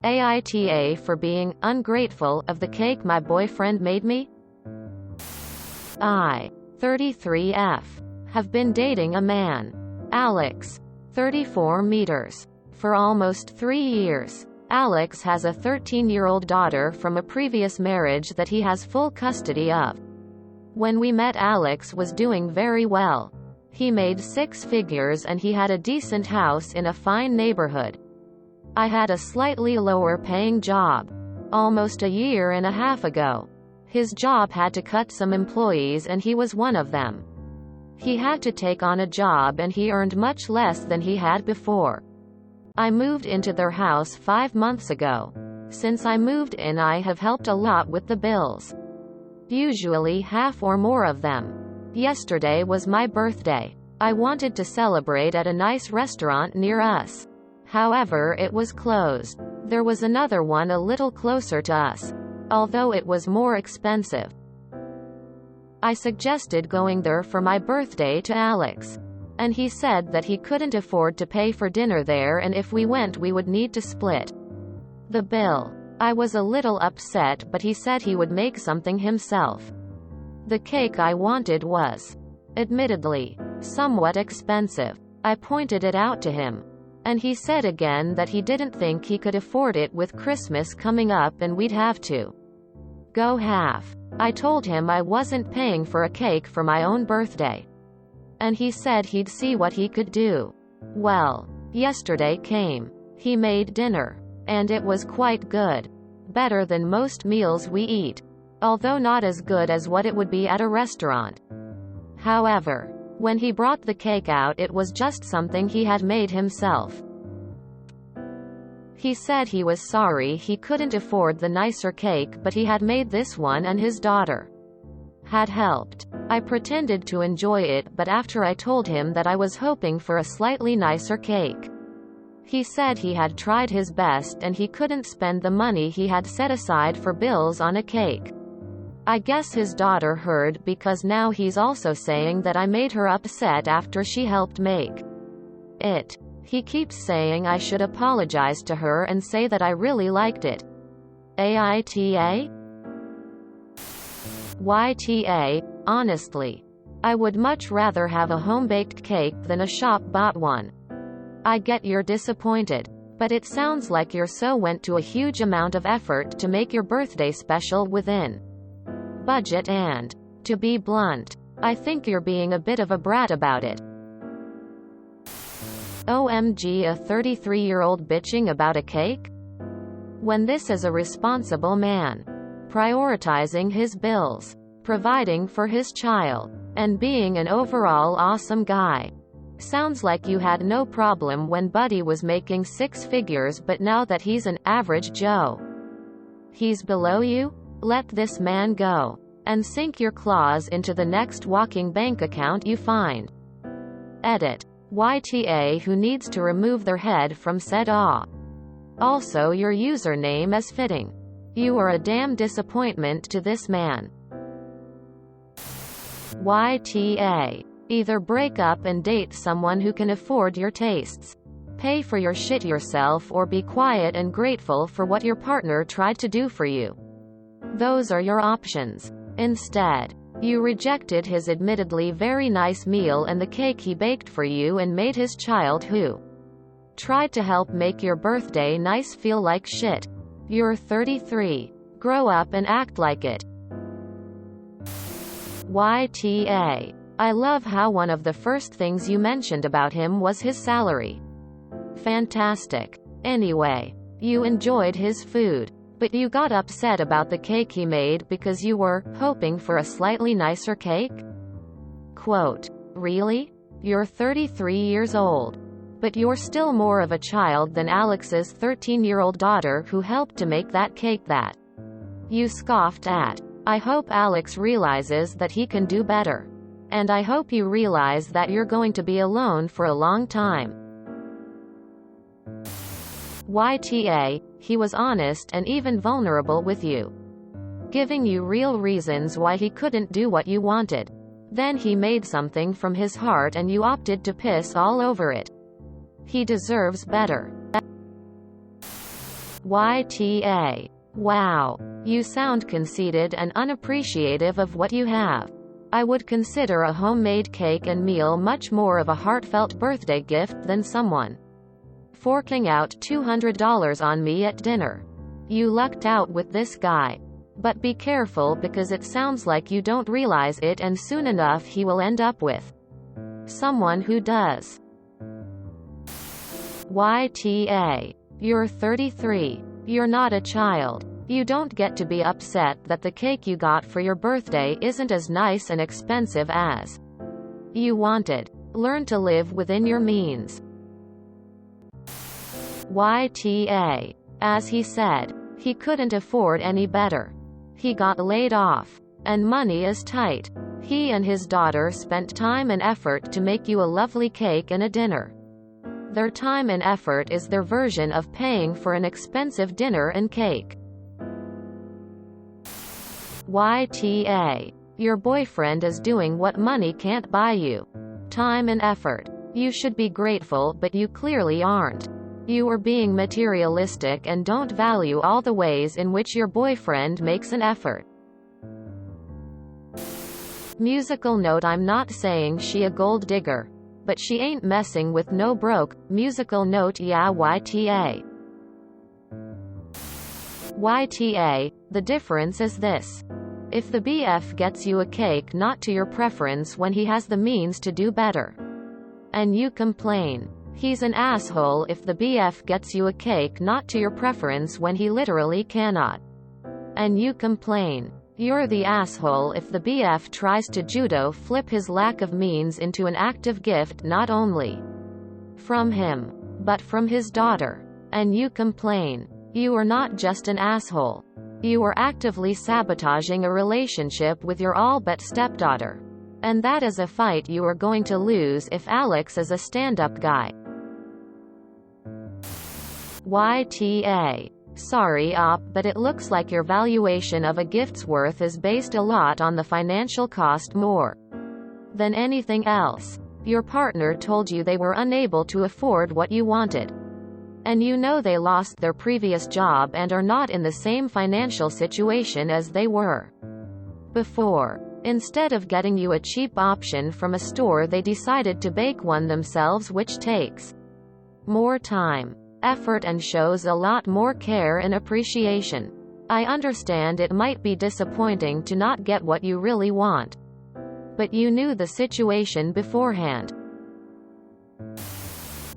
AITA for being ungrateful of the cake my boyfriend made me? I, 33F, have been dating a man, Alex, 34 meters, for almost 3 years. Alex has a 13-year-old daughter from a previous marriage that he has full custody of. When we met, Alex was doing very well. He made 6 figures and he had a decent house in a fine neighborhood. I had a slightly lower paying job. Almost a year and a half ago, his job had to cut some employees and he was one of them. He had to take on a job and he earned much less than he had before. I moved into their house 5 months ago. Since I moved in, I have helped a lot with the bills. Usually half or more of them. Yesterday was my birthday. I wanted to celebrate at a nice restaurant near us. However, it was closed. There was another one a little closer to us, although it was more expensive. I suggested going there for my birthday to Alex, and he said that he couldn't afford to pay for dinner there and if we went we would need to split the bill. I was a little upset, but he said he would make something himself. The cake I wanted was, admittedly, somewhat expensive. I pointed it out to him, and he said again that he didn't think he could afford it with Christmas coming up and we'd have to go half. I told him I wasn't paying for a cake for my own birthday, and he said he'd see what he could do. Well, yesterday came. He made dinner, and it was quite good. Better than most meals we eat, although not as good as what it would be at a restaurant. However, when he brought the cake out, it was just something he had made himself. He said he was sorry he couldn't afford the nicer cake, but he had made this one and his daughter had helped. I pretended to enjoy it, but after I told him that I was hoping for a slightly nicer cake, he said he had tried his best and he couldn't spend the money he had set aside for bills on a cake. I guess his daughter heard, because now he's also saying that I made her upset after she helped make it. He keeps saying I should apologize to her and say that I really liked it. AITA? YTA, honestly, I would much rather have a home-baked cake than a shop-bought one. I get you're disappointed, but it sounds like you went to a huge amount of effort to make your birthday special within budget, and, to be blunt, I think you're being a bit of a brat about it. OMG, a 33-year-old bitching about a cake? When this is a responsible man, prioritizing his bills, providing for his child, and being an overall awesome guy. Sounds like you had no problem when Buddy was making 6 figures, but now that he's an average Joe, he's below you? Let this man go, and sink your claws into the next walking bank account you find. Edit. YTA who needs to remove their head from said awe. Also, your username is fitting. You are a damn disappointment to this man. YTA. Either break up and date someone who can afford your tastes. Pay for your shit yourself, or be quiet and grateful for what your partner tried to do for you. Those are your options. Instead, you rejected his admittedly very nice meal and the cake he baked for you and made his child, who tried to help make your birthday nice, feel like shit. You're 33. Grow up and act like it. YTA. I love how one of the first things you mentioned about him was his salary. Fantastic. Anyway, you enjoyed his food, but you got upset about the cake he made because you were hoping for a slightly nicer cake? Quote, really? You're 33 years old, but you're still more of a child than Alex's 13-year-old daughter who helped to make that cake that you scoffed at. I hope Alex realizes that he can do better. And I hope you realize that you're going to be alone for a long time. YTA, he was honest and even vulnerable with you, giving you real reasons why he couldn't do what you wanted. Then he made something from his heart and you opted to piss all over it. He deserves better. YTA. Wow. You sound conceited and unappreciative of what you have. I would consider a homemade cake and meal much more of a heartfelt birthday gift than someone forking out $200 on me at dinner. You lucked out with this guy. But be careful because it sounds like you don't realize it, and soon enough he will end up with someone who does. YTA. You're 33. You're not a child. You don't get to be upset that the cake you got for your birthday isn't as nice and expensive as you wanted. Learn to live within your means. YTA. As he said, he couldn't afford any better. He got laid off. And money is tight. He and his daughter spent time and effort to make you a lovely cake and a dinner. Their time and effort is their version of paying for an expensive dinner and cake. YTA. Your boyfriend is doing what money can't buy you. Time and effort. You should be grateful, but you clearly aren't. You are being materialistic and don't value all the ways in which your boyfriend makes an effort. Musical note: I'm not saying she a gold digger, but she ain't messing with no broke. Musical note: yeah, YTA. YTA. The difference is this. If the BF gets you a cake not to your preference when he has the means to do better, and you complain, he's an asshole. If the BF gets you a cake not to your preference when he literally cannot, and you complain, you're the asshole. If the BF tries to judo flip his lack of means into an active gift not only from him, but from his daughter, and you complain, you are not just an asshole. You are actively sabotaging a relationship with your all-but stepdaughter. And that is a fight you are going to lose if Alex is a stand-up guy. YTA. Sorry, but it looks like your valuation of a gift's worth is based a lot on the financial cost more than anything else. Your partner told you they were unable to afford what you wanted. And you know they lost their previous job and are not in the same financial situation as they were before. Instead of getting you a cheap option from a store, they decided to bake one themselves, which takes more time, effort, and shows a lot more care and appreciation. I understand it might be disappointing to not get what you really want, but you knew the situation beforehand.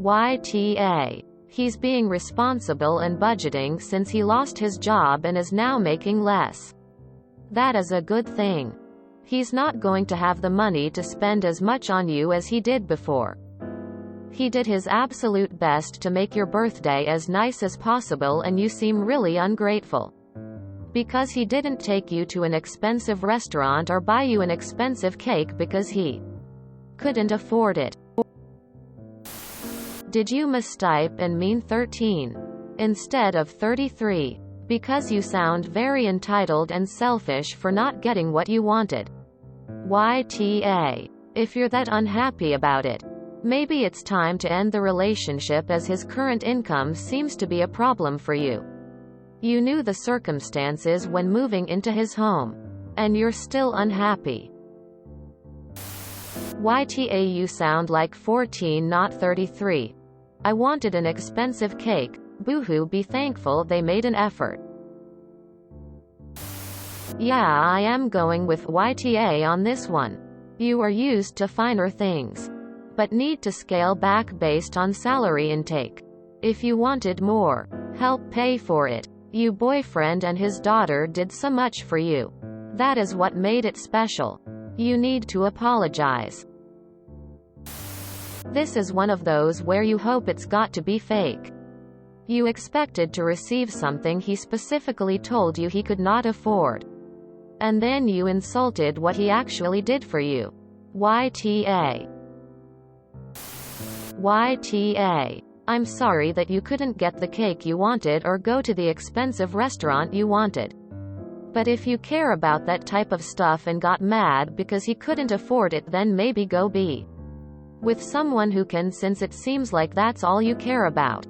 YTA. He's being responsible and budgeting since he lost his job and is now making less. That is a good thing. He's not going to have the money to spend as much on you as he did before. He did his absolute best to make your birthday as nice as possible, and you seem really ungrateful because he didn't take you to an expensive restaurant or buy you an expensive cake because he couldn't afford it. Did you mistype and mean 13 instead of 33? Because you sound very entitled and selfish for not getting what you wanted. YTA. If you're that unhappy about it, maybe it's time to end the relationship, as his current income seems to be a problem for you. You knew the circumstances when moving into his home, and you're still unhappy. YTA. You sound like 14, not 33. I wanted an expensive cake. Boohoo. Be thankful they made an effort. Yeah, I am going with YTA on this one. You are used to finer things, but need to scale back based on salary intake. If you wanted more, help pay for it. Your boyfriend and his daughter did so much for you. That is what made it special. You need to apologize. This is one of those where you hope it's got to be fake. You expected to receive something he specifically told you he could not afford, and then you insulted what he actually did for you. YTA. YTA. I'm sorry that you couldn't get the cake you wanted or go to the expensive restaurant you wanted. But if you care about that type of stuff and got mad because he couldn't afford it, then maybe go be with someone who can, since it seems like that's all you care about.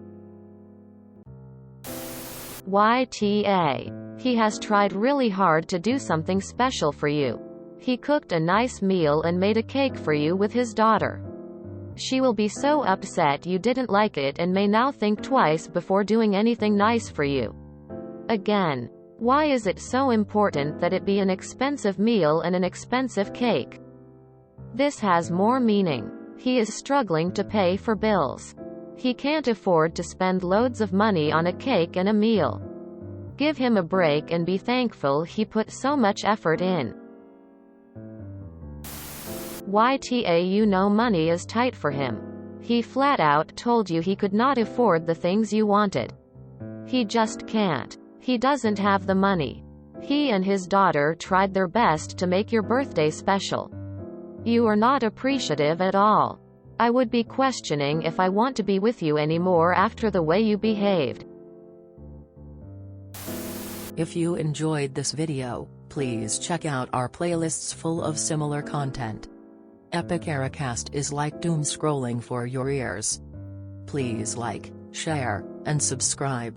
YTA. He has tried really hard to do something special for you. He cooked a nice meal and made a cake for you with his daughter. She will be so upset you didn't like it and may now think twice before doing anything nice for you. Again, why is it so important that it be an expensive meal and an expensive cake? This has more meaning. He is struggling to pay for bills. He can't afford to spend loads of money on a cake and a meal. Give him a break and be thankful he put so much effort in. YTA, you know money is tight for him. He flat out told you he could not afford the things you wanted. He just can't. He doesn't have the money. He and his daughter tried their best to make your birthday special. You are not appreciative at all. I would be questioning if I want to be with you anymore after the way you behaved. If you enjoyed this video, please check out our playlists full of similar content. AmITheAsshole is like doom scrolling for your ears. Please like, share, and subscribe.